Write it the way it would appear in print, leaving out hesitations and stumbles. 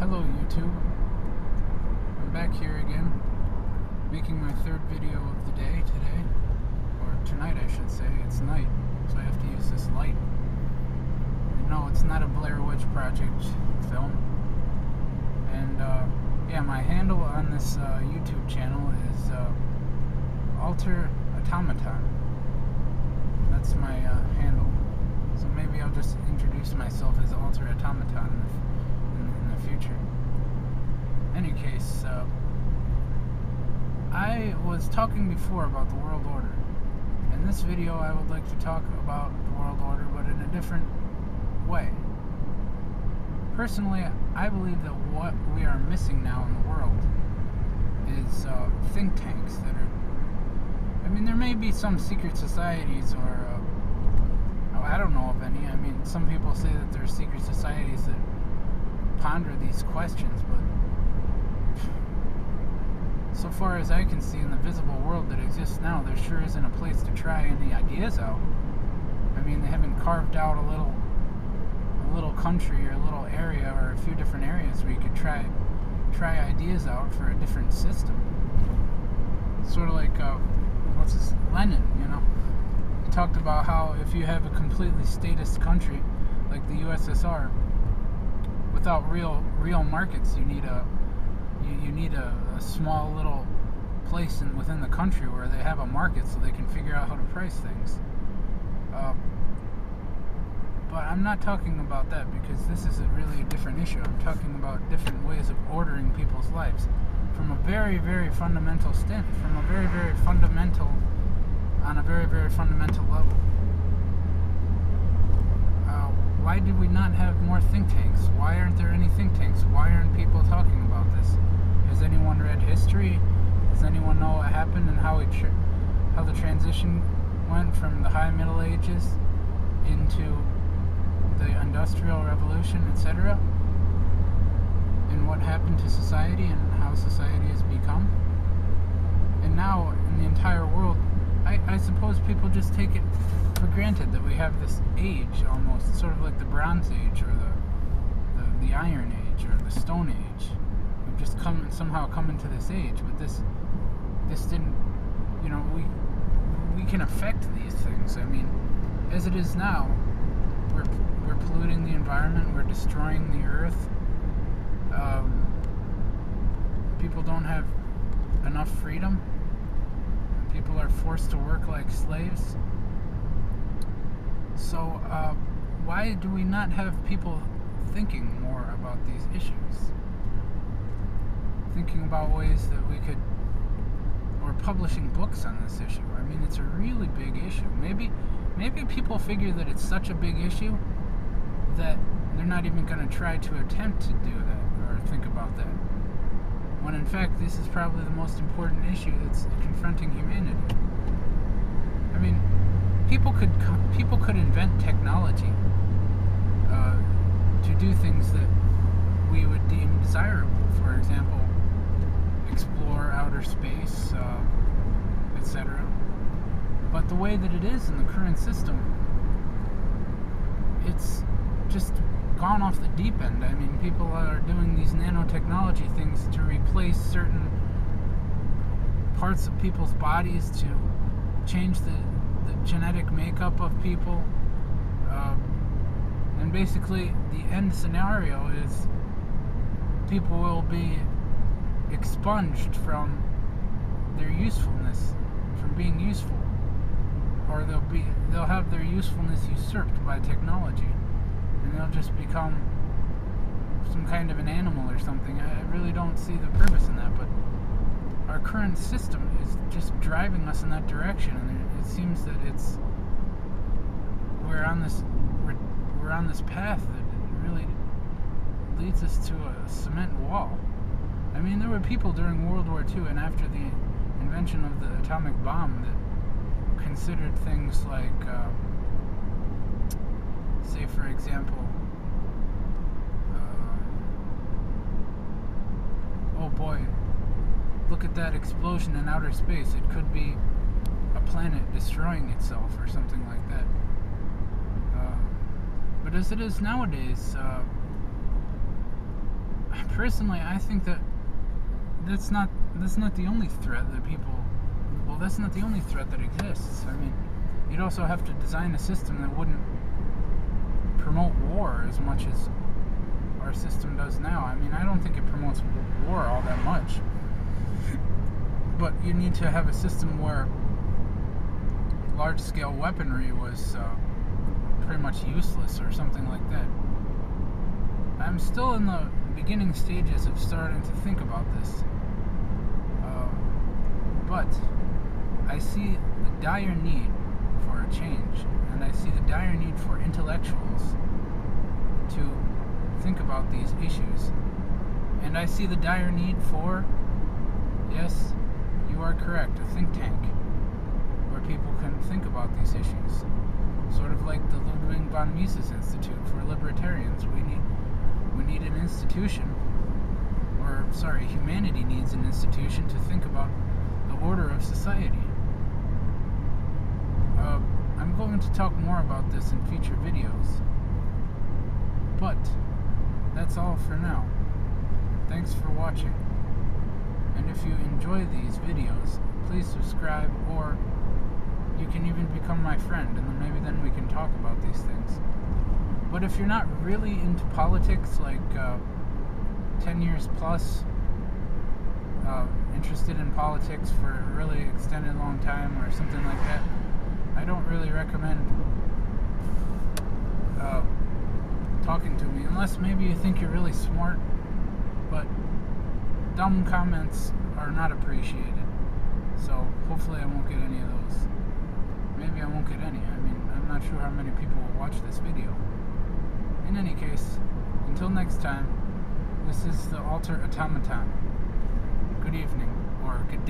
Hello YouTube, I'm back here again, making my third video of the day today, or tonight I should say. It's night, so I have to use this light. And no, it's not a Blair Witch Project film. And yeah, my handle on this YouTube channel is Alter Automaton. That's my handle. So maybe I'll just introduce myself as Alter Automaton in the future. Any case, I was talking before about the world order. In this video, I would like to talk about the world order, but in a different way. Personally, I believe that what we are missing now in the world is think tanks that are... I mean, there may be some secret societies or... I don't know of any. I mean, some people say that there are secret societies that ponder these questions, but so far as I can see in the visible world that exists now, there sure isn't a place to try any ideas out. I mean, they haven't carved out a little country or a little area or a few different areas where you could try ideas out for a different system. Sort of like Lenin, you know. He talked about how if you have a completely statist country like the USSR, without real markets, you need a small little place within the country where they have a market so they can figure out how to price things. But I'm not talking about that, because this is really a different issue. I'm talking about different ways of ordering people's lives from a very, very fundamental on a very, very fundamental level. Why do we not have more think tanks? Why aren't there any think tanks? Why aren't people talking about this? Has anyone read history? Does anyone know what happened and how the transition went from the High Middle Ages into the Industrial Revolution, etc.? And what happened to society and how society has become? And now, in the entire world, I suppose people just take it for granted that we have this age, almost sort of like the Bronze Age or the Iron Age or the Stone Age. We've just somehow come into this age, but this didn't, you know, we can affect these things. I mean, as it is now, we're polluting the environment, we're destroying the earth. People don't have enough freedom. People are forced to work like slaves. So why do we not have people thinking more about these issues? Thinking about ways that we could, or publishing books on this issue. I mean, it's a really big issue. Maybe people figure that it's such a big issue that they're not even going to try to attempt to do that or think about that, when in fact this is probably the most important issue that's confronting humanity. I mean, people could invent technology to do things that we would deem desirable. For example, explore outer space, etc. But the way that it is in the current system, it's just gone off the deep end. I mean, people are doing these nanotechnology things to replace certain parts of people's bodies, to change the genetic makeup of people. And basically, the end scenario is people will be expunged from their usefulness, from being useful, or they'll have their usefulness usurped by technology, and they'll just become some kind of an animal or something. I really don't see the purpose in that, but our current system is just driving us in that direction, and it seems that we're on this path that really leads us to a cement wall. I mean, there were people during World War II and after the invention of the atomic bomb that considered things like, say for example, oh boy, look at that explosion in outer space. It could be a planet destroying itself or something like that. But as it is nowadays, personally, I think that that's not the only threat that people. Well, that's not the only threat that exists. I mean, you'd also have to design a system that wouldn't promote war as much as our system does now. I mean, I don't think it promotes war all that much. But you need to have a system where large-scale weaponry was pretty much useless or something like that. I'm still in the beginning stages of starting to think about this. But I see the dire need for a change, and I see the dire need for intellectuals to think about these issues. And I see the dire need for, yes, you are correct, a think tank where people can think about these issues. Sort of like the Ludwig von Mises Institute for Libertarians. We need an institution, or sorry, humanity needs an institution to think about the order of society. I'm going to talk more about this in future videos, but that's all for now. Thanks for watching, and if you enjoy these videos, please subscribe, or you can even become my friend, and then we can talk about these things. But if you're not really into politics, like 10 years plus, interested in politics for a really extended long time or something like that, I don't really recommend talking to me, unless maybe you think you're really smart, but dumb comments are not appreciated. So hopefully I won't get any of those. Maybe I won't get any. I mean, I'm not sure how many people will watch this video. In any case, until next time, this is the Alter Automaton. Good evening, or good